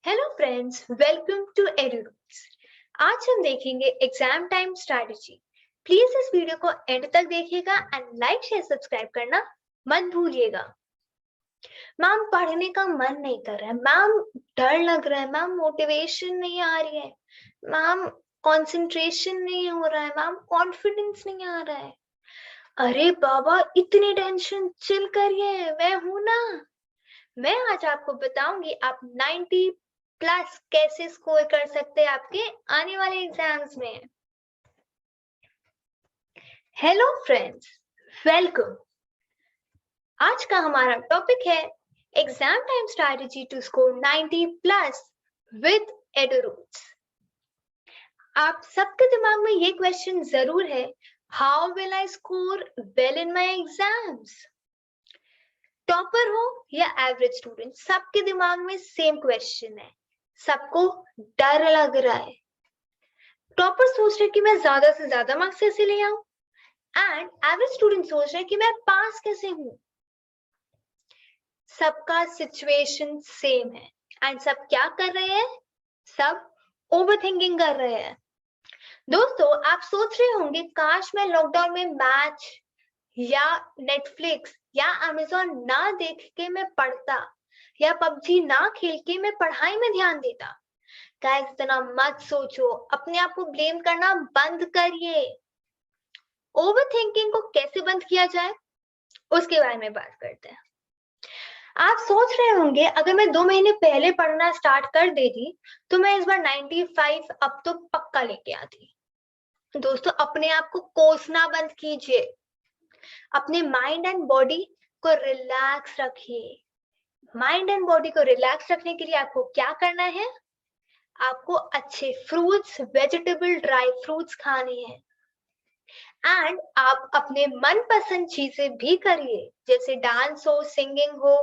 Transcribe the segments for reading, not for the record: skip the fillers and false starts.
Hello friends, welcome to Eduroots. आज हम देखेंगे एग्जाम टाइम स्ट्रैटेजी। प्लीज इस वीडियो को एंड तक देखिएगा एंड लाइक शेयर सब्सक्राइब करना मत भूलिएगा। मैम पढ़ने का मन नहीं कर रहा है, मैम डर लग रहा है, मैम मोटिवेशन नहीं आ रही है, मैम कंसंट्रेशन नहीं हो रहा है, मैम कॉन्फिडेंस नहीं आ रहा है। अरे बाबा, इतनी टेंशन चिल करिए, मैं हूं ना। मैं आज आपको बताऊंगी आप 90 प्लस कैसे स्कोर कर सकते हैं आपके आने वाले एग्जाम्स में। Hello friends, welcome. आज का हमारा टॉपिक है exam time strategy to score 90 plus with Eduroots. आप सबके दिमाग में ये क्वेश्चन जरूर है, how will I score well in my exams. Topper हो या एवरेज स्टूडेंट, सबके दिमाग में सेम क्वेश्चन है। सबको डर लग रहा है। टॉपर सोच रहे कि मैं ज्यादा से ज्यादा मार्क्स कैसे ले आऊं एंड एवरेज स्टूडेंट सोच रहे कि मैं पास कैसे हूं। सबका सिचुएशन सेम है एंड सब क्या कर रहे हैं, सब ओवरथिंकिंग कर रहे हैं। दोस्तों, आप सोच रहे होंगे काश मैं लॉकडाउन में मैच या नेटफ्लिक्स या अमेज़न ना देख के मैं पढ़ता, या पबजी ना खेल के मैं पढ़ाई में ध्यान देता। गाइस, इतना मत सोचो, अपने आप को ब्लेम करना बंद करिए। ओवरथिंकिंग को कैसे बंद किया जाए उसके बारे में बात करते हैं। आप सोच रहे होंगे अगर मैं 2 महीने पहले पढ़ना स्टार्ट कर देती तो मैं इस बार 95 अब तो पक्का लेके आती। दोस्तों, अपने आप को कोसना बंद कीजिए। अपने माइंड एंड बॉडी को रिलैक्स रखिए। माइंड एंड बॉडी को रिलैक्स रखने के लिए आपको क्या करना है, आपको अच्छे फ्रूट्स, वेजिटेबल, ड्राई फ्रूट्स खाने हैं एंड आप अपने मनपसंद चीजें भी करिए, जैसे डांस हो, सिंगिंग हो,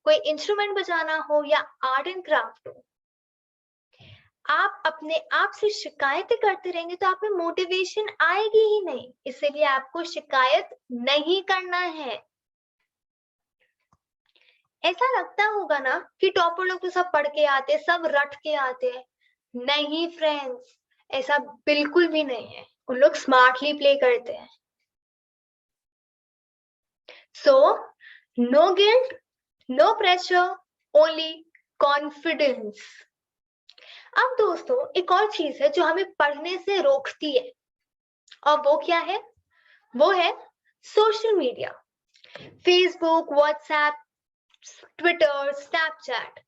कोई इंस्ट्रूमेंट बजाना हो या आर्ट एंड क्राफ्ट हो। आप अपने आप से शिकायतें करते रहेंगे तो आप में मोटिवेशन आएगी ही नहीं, इसलिए आपको शिकायत नहीं करना है। ऐसा लगता होगा ना कि टॉपर लोग तो सब पढ़ के आते, सब रट के आते हैं। नहीं फ्रेंड्स, ऐसा बिल्कुल भी नहीं है। उन लोग स्मार्टली प्ले करते हैं। So no guilt, no pressure, only confidence. अब दोस्तों, एक और चीज है जो हमें पढ़ने से रोकती है, और वो क्या है? वो है social media. Facebook, WhatsApp, Twitter, Snapchat.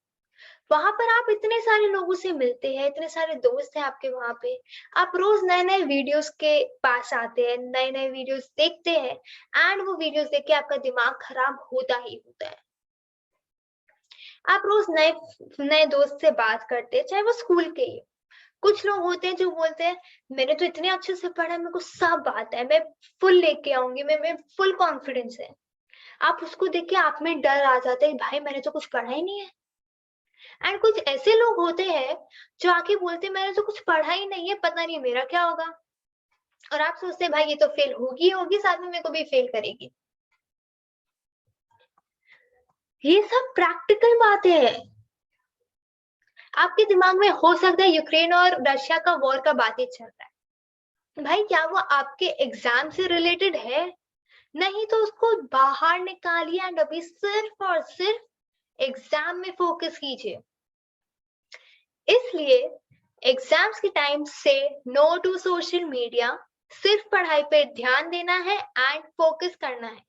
वहां पर आप इतने सारे लोगों से मिलते हैं, इतने सारे दोस्त हैं आपके वहां पे। आप रोज नए नए वीडियोस के पास आते हैं, नए नए वीडियोस देखते हैं एंड वो वीडियोस देख के आपका दिमाग खराब होता ही होता है। आप रोज नए नए दोस्त से बात करते हैं, चाहे वो स्कूल के ही। कुछ लोग होते हैं जो बोलते हैं मैंने तो इतने अच्छे से पढ़ा है, मेरे को सब आता है, मैं फुल लेके आऊंगी, मैं फुल कॉन्फिडेंस है। आप उसको देख के आप में डर आ जाता है, भाई मैंने तो कुछ पढ़ा ही नहीं है। एंड कुछ ऐसे लोग होते हैं जो आके बोलते हैं मैंने तो कुछ पढ़ा ही नहीं है, पता नहीं मेरा क्या होगा। और आप सोचते हैं भाई ये तो फेल होगी होगी, साथ में मेरे को भी फेल करेगी। ये सब प्रैक्टिकल बातें हैं। आपके दिमाग में हो सकता है यूक्रेन और रशिया का वॉर का बातें चल रहा है, भाई क्या वो आपके एग्जाम से रिलेटेड है? नहीं तो उसको बाहर निकालिए एंड अभी सिर्फ और सिर्फ एग्जाम में फोकस कीजिए। इसलिए एग्जाम्स के टाइम से नो टू सोशल मीडिया, सिर्फ पढ़ाई पे ध्यान देना है एंड फोकस करना है।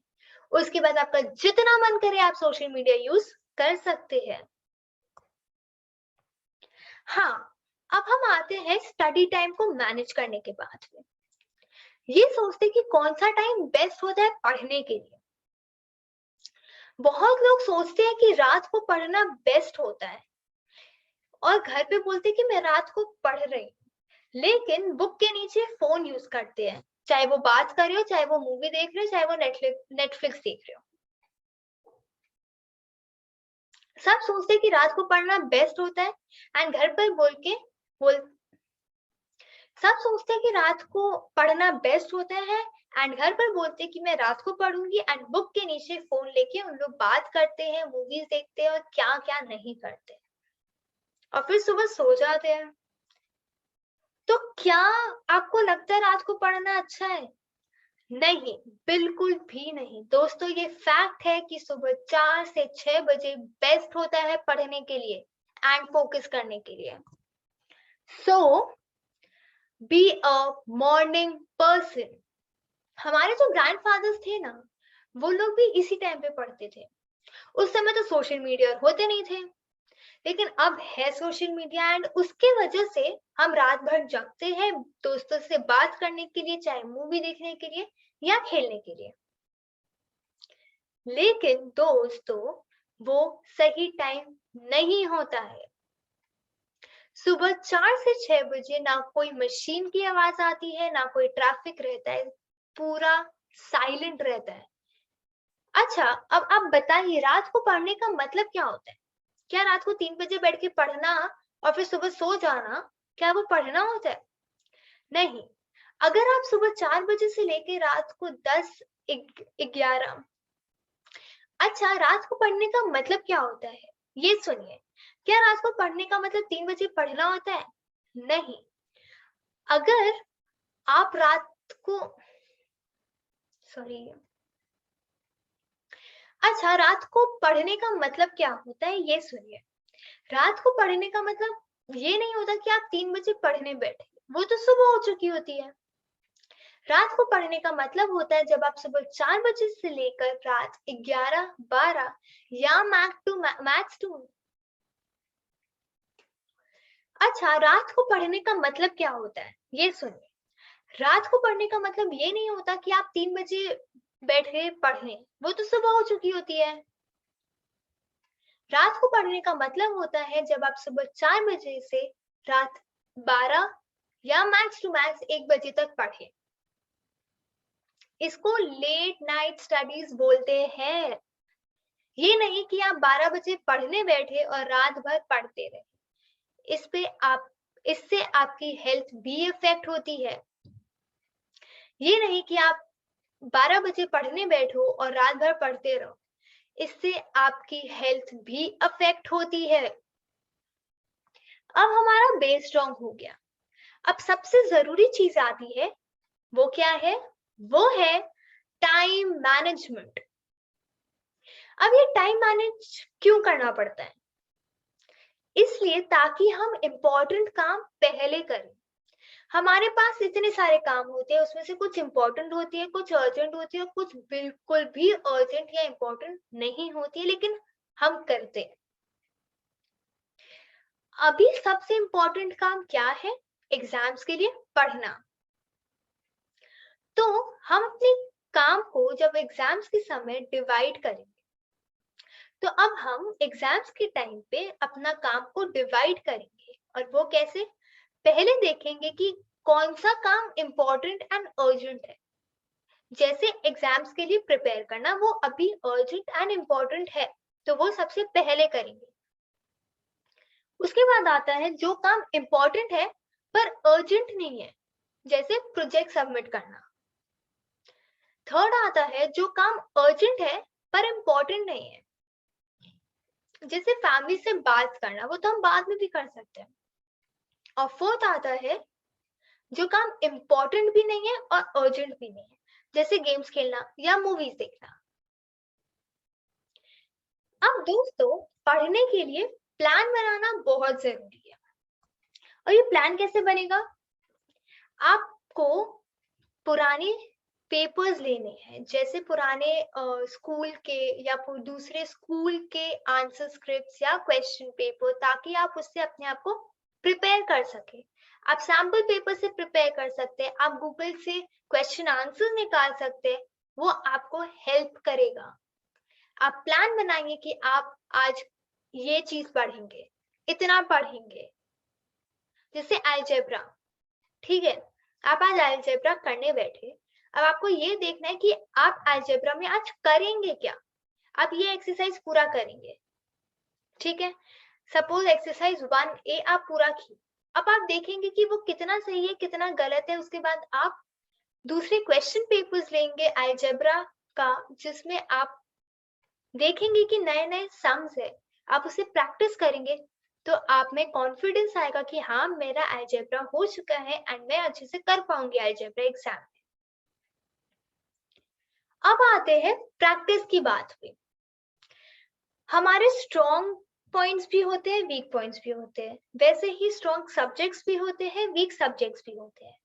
उसके बाद आपका जितना मन करे आप सोशल मीडिया यूज कर सकते हैं। हाँ, अब हम आते हैं स्टडी टाइम को मैनेज करने के बाद में। ये सोचते कि कौन सा टाइम बेस्ट होता है पढ़ने के लिए। बहुत लोग सोचते हैं कि रात को पढ़ना बेस्ट होता है और घर पे बोलते हैं कि मैं रात को पढ़ रही हूँ, लेकिन बुक के नीचे फोन यूज करते हैं, चाहे वो बात कर रहे हो, चाहे वो मूवी देख रहे हो, चाहे वो नेटफ्लिक्स देख रहे हो। सब सोचते हैं कि रात को पढ़ना बेस्ट होता है एंड घर पर बोल सब सोचते हैं कि रात को पढ़ना बेस्ट होता है एंड घर पर बोलते हैं कि मैं रात को पढ़ूंगी एंड बुक के नीचे फोन लेके उन लोग बात करते हैं, मूवीज देखते हैं और क्या क्या नहीं करते। और फिर सुबह सो जाते हैं। तो क्या आपको लगता है रात को पढ़ना अच्छा है? नहीं, बिल्कुल भी नहीं। दोस्तों, ये फैक्ट है कि सुबह 4 से 6 बजे बेस्ट होता है पढ़ने के लिए एंड फोकस करने के लिए। सो बी अ मॉर्निंग पर्सन। हमारे जो ग्रैंडफादर्स थे ना, वो लोग भी इसी टाइम पे पढ़ते थे। उस समय तो सोशल मीडिया होते नहीं थे, लेकिन अब है सोशल मीडिया एंड उसके वजह से हम रात भर जगते हैं दोस्तों से बात करने के लिए, चाहे मूवी देखने के लिए या खेलने के लिए। लेकिन दोस्तों, वो सही टाइम नहीं होता है। सुबह 4 से 6 बजे ना कोई मशीन की आवाज आती है, ना कोई ट्रैफिक रहता है, पूरा साइलेंट रहता है। अच्छा, अब आप बताइए रात को पढ़ने का मतलब क्या होता है? क्या रात को 3 बजे बैठ के पढ़ना और फिर सुबह सो जाना, क्या वो पढ़ना होता है? नहीं। अगर आप सुबह 4 बजे से लेके रात को 10 11 अच्छा, रात को पढ़ने का मतलब क्या होता है? ये सुनिए। क्या रात को पढ़ने का मतलब 3 बजे पढ़ना होता है? नहीं। अगर आप रात को सॉरी अच्छा, रात को पढ़ने का मतलब क्या होता है ये सुनिए। रात को पढ़ने का मतलब ये नहीं होता कि आप 3 बजे पढ़ने बैठे, वो तो सुबह हो चुकी होती है। रात को पढ़ने का मतलब होता है जब आप सुबह 4 बजे से लेकर रात 11, 12 या मैक्स टू अच्छा, रात को पढ़ने का मतलब क्या होता है? ये सुनिए। रात को पढ़ने का मतलब ये नहीं होता कि आप 3 बजे बैठे पढ़ने, वो तो सुबह हो चुकी होती है। रात को पढ़ने का मतलब होता है जब आप सुबह 4 बजे से रात 12 या मैक्स टू मैक्स 1 बजे तक पढ़े। इसको लेट नाइट स्टडीज बोलते हैं। ये नहीं कि आप 12 बजे पढ़ने बैठे और रात भर पढ़ते रहे। इस पे आप इससे आपकी हेल्थ भी इफेक्ट होती है। ये नहीं कि आप 12 बजे पढ़ने बैठो और रात भर पढ़ते रहो। इससे आपकी हेल्थ भी अफेक्ट होती है। अब हमारा बेस स्ट्रॉन्ग हो गया। अब सबसे जरूरी चीज आती है, वो क्या है? वो है टाइम मैनेजमेंट। अब ये टाइम मैनेज क्यों करना पड़ता है? इसलिए ताकि हम इम्पोर्टेंट काम पहले करें। हमारे पास इतने सारे काम होते हैं, उसमें से कुछ इम्पोर्टेंट होती है, कुछ अर्जेंट होती है, कुछ बिल्कुल भी अर्जेंट या इम्पोर्टेंट नहीं होती है, लेकिन हम करते हैं। अभी सबसे इम्पोर्टेंट काम क्या है? एग्जाम्स के लिए पढ़ना। तो हम अपने काम को जब एग्जाम्स के समय डिवाइड करेंगे, तो अब हम एग्जाम्स के टाइम पे अपना काम को डिवाइड करेंगे। और वो कैसे? पहले देखेंगे कि कौन सा काम इम्पोर्टेंट एंड अर्जेंट है। जैसे एग्जाम्स के लिए प्रिपेयर करना, वो अभी अर्जेंट एंड इम्पोर्टेंट है, तो वो सबसे पहले करेंगे। उसके बाद आता है जो काम इम्पोर्टेंट है पर अर्जेंट नहीं है, जैसे प्रोजेक्ट सबमिट करना। थर्ड आता है जो काम अर्जेंट है पर इम्पोर्टेंट नहीं है, जैसे फैमिली से बात करना, वो तो हम बाद में भी कर सकते हैं। और फोर्थ आता है जो काम इम्पोर्टेंट भी नहीं है और अर्जेंट भी नहीं है, जैसे गेम्स खेलना या मूवीज देखना। अब दोस्तों, पढ़ने के लिए प्लान बनाना बहुत जरूरी है। और ये प्लान कैसे बनेगा? आपको पुराने पेपर्स लेने हैं, जैसे पुराने स्कूल के या दूसरे स्कूल के आंसर स्क्रिप्ट्स या क्वेश्चन पेपर, ताकि आप उससे अपने आप को प्रिपेयर कर सके। आप सैम्पल पेपर से प्रिपेयर कर सकते हैं, आप गूगल से क्वेश्चन आंसर निकाल सकते हैं, वो आपको हेल्प करेगा। आप प्लान बनाएंगे कि आप आज ये चीज पढ़ेंगे, इतना पढ़ेंगे, जैसे अलजेब्रा। ठीक है, आप आज अलजेब्रा करने बैठे। अब आपको ये देखना है कि आप अलजेब्रा में आज करेंगे क्या। आप ये एक्सरसाइज पूरा करेंगे, ठीक है। सपोज एक्सरसाइज 1A आप पूरा की। अब आप देखेंगे कि वो कितना सही है, कितना गलत है। उसके बाद आप दूसरे क्वेश्चन पेपर्स लेंगे अलजेब्रा का, जिसमें आप देखेंगे कि नए नए सम्स है, आप उसे प्रैक्टिस करेंगे, तो आप में कॉन्फिडेंस आएगा कि हाँ मेरा अलजेब्रा हो चुका है एंड मैं अच्छे से कर पाऊंगी अलजेब्रा एग्जाम में। अब आते हैं प्रैक्टिस की बात हुई। हमारे स्ट्रॉन्ग पॉइंट्स भी होते हैं, वीक पॉइंट्स भी होते हैं, वैसे ही स्ट्रॉन्ग सब्जेक्ट्स भी होते हैं, वीक सब्जेक्ट्स भी होते हैं।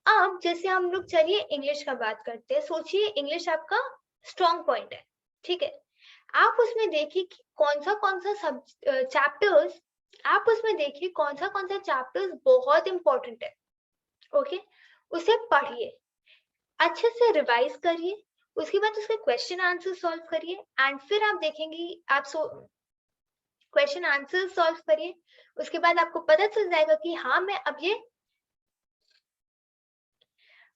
अब जैसे हम लोग चलिए इंग्लिश का बात करते हैं। सोचिए इंग्लिश आपका स्ट्रॉन्ग पॉइंट है, ठीक है। आप उसमें देखिए कि कौन सा सब चैप्टर्स, आप उसमें देखिए कौन सा चैप्टर्स बहुत इंपॉर्टेंट है। ओके, उसे पढ़िए, अच्छे से रिवाइज करिए, उसके बाद उसके क्वेश्चन आंसर सॉल्व करिए एंड फिर आप देखेंगे आप क्वेश्चन आंसर सॉल्व करिए। उसके बाद आपको पता चल जाएगा कि हाँ मैं अब ये।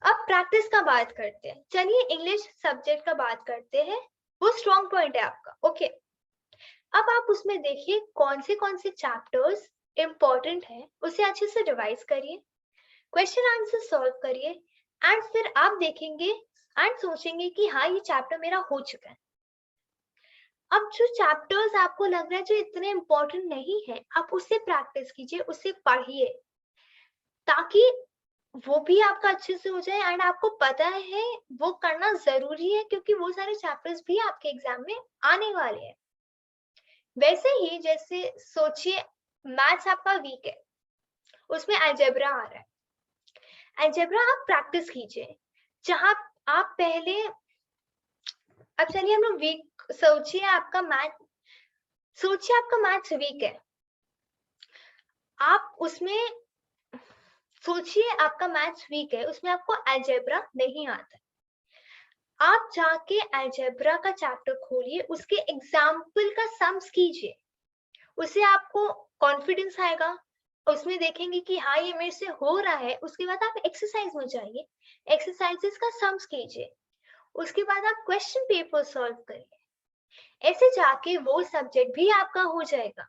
अब प्रैक्टिस का बात करते हैं। चलिए इंग्लिश सब्जेक्ट का बात करते हैं, वो स्ट्रॉन्ग पॉइंट है आपका। ओके, अब आप उसमें देखिए कौन से चैप्टर्स इंपॉर्टेंट है, उसे अच्छे से रिवाइज करिए, क्वेश्चन आंसर सॉल्व करिए एंड फिर आप देखेंगे एंड सोचेंगे कि हाँ ये चैप्टर मेरा हो चुका है। अब जो चैप्टर्स आपको लग रहा है जो इतने इंपॉर्टेंट नहीं है, आप उससे प्रैक्टिस कीजिए, उससे पढ़िए, ताकि वो भी आपका अच्छे से हो जाए एंड आपको पता है वो करना जरूरी है, क्योंकि वो सारे चैप्टर्स भी आपके एग्जाम में आने वाले हैं। वैसे ही जैसे सोचिए मैथ्स आपका वीक है, उसमें अलजेब्रा आ रहा है। अलजेब्रा आप प्रैक्टिस कीजिए, जहां आप पहले। अब चलिए हम लोग वीक, सोचिए आपका मैथ्स वीक है। आप उसमें सोचिए आपका मैथ्स वीक है, उसमें आपको अलजेब्रा नहीं आता। आप जाके अलजेब्रा का चैप्टर खोलिए, उसके एग्जाम्पल का सम्स कीजिए, उससे आपको कॉन्फिडेंस आएगा। उसमें देखेंगे कि हाँ ये मेरे से हो रहा है। उसके बाद आप एक्सरसाइज में जाइए, एक्सरसाइजेस का सम्स कीजिए, उसके बाद आप क्वेश्चन पेपर सॉल्व करिए। ऐसे जाके वो सब्जेक्ट भी आपका हो जाएगा।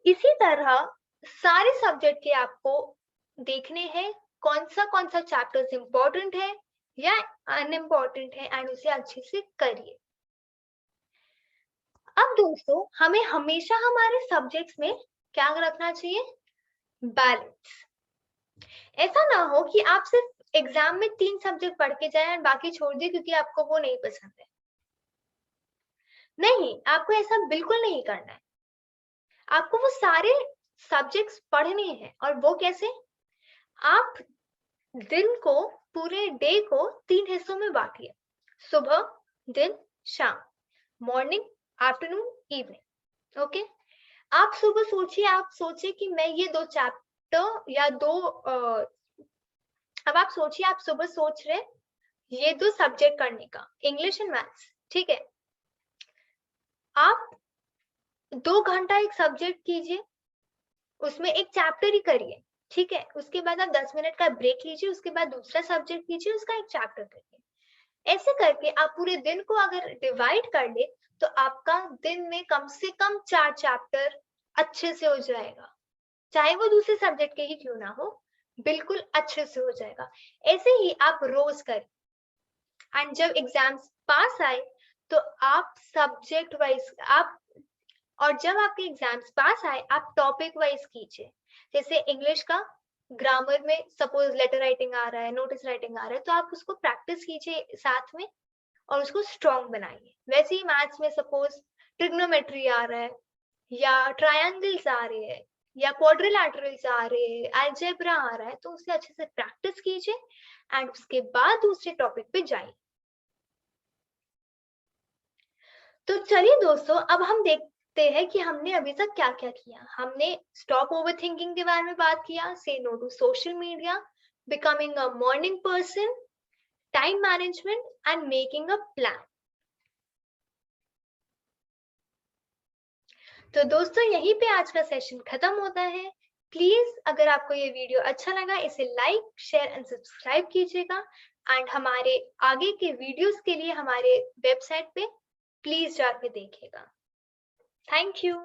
इसी तरह सारे सब्जेक्ट के आपको देखने हैं कौन सा चैप्टर्स इंपॉर्टेंट है या अनइम्पॉर्टेंट है एंड उसे अच्छे से करिए। अब दोस्तों हमें हमेशा हमारे सब्जेक्ट्स में क्या रखना चाहिए? बैलेंस। ऐसा ना हो कि आप सिर्फ एग्जाम में 3 सब्जेक्ट पढ़ के जाए और बाकी छोड़ दिए क्योंकि आपको वो नहीं पसंद है। नहीं, आपको ऐसा बिल्कुल नहीं करना है। आपको वो सारे सब्जेक्ट्स पढ़ने हैं। और वो कैसे? आप दिन को, पूरे डे को 3 हिस्सों में बांटिए, सुबह, दिन, शाम, मॉर्निंग, आफ्टरनून, इवनिंग। ओके, आप सुबह सोचिए, आप सोचिए कि मैं ये 2 चैप्टर या 2 अब आप सोचिए, आप सुबह सोच रहे ये 2 सब्जेक्ट करने का, इंग्लिश एंड मैथ्स, ठीक है। आप 2 घंटा एक सब्जेक्ट कीजिए, उसमें एक चैप्टर ही करिए, ठीक है। उसके बाद आप 10 मिनट का ब्रेक लीजिए, उसके बाद दूसरा सब्जेक्ट कीजिए, उसका एक चैप्टर करिए। ऐसे करके आप पूरे दिन को अगर डिवाइड कर ले तो आपका दिन में कम से कम 4 चैप्टर अच्छे से हो जाएगा, चाहे वो दूसरे सब्जेक्ट के ही क्यों ना हो, बिल्कुल अच्छे से हो जाएगा। ऐसे ही आप रोज करें एंड जब एग्जाम्स पास आए तो आप सब्जेक्ट वाइज आप, और जब आपके एग्जाम्स पास आए आप टॉपिक वाइज कीजिए। जैसे इंग्लिश का ग्रामर में सपोज लेटर राइटिंग आ रहा है, नोटिस राइटिंग आ रहा है, तो आप उसको प्रैक्टिस कीजिए साथ में और उसको स्ट्रॉन्ग बनाइए। वैसे ही मैथ्स में सपोज ट्रिग्नोमेट्री आ रहा है या ट्रायंगल्स आ रहे हैं या क्वाड्रिलैटरल्स आ रहे हैं, अलजेब्रा आ रहा है, तो उसे अच्छे से प्रैक्टिस कीजिए एंड उसके बाद दूसरे टॉपिक पे जाइए। तो चलिए दोस्तों, अब हम देखते हैं कि हमने अभी तक क्या क्या किया। हमने स्टॉप ओवरथिंकिंग के बारे में बात किया, say no to social media, becoming a morning person, time management and making a plan. तो दोस्तों यहीं पे आज का सेशन खत्म होता है। प्लीज अगर आपको ये वीडियो अच्छा लगा, इसे लाइक, शेयर एंड सब्सक्राइब कीजिएगा एंड हमारे आगे के वीडियोस के लिए हमारे वेबसाइट पे प्लीज जाके देखिएगा। Thank you.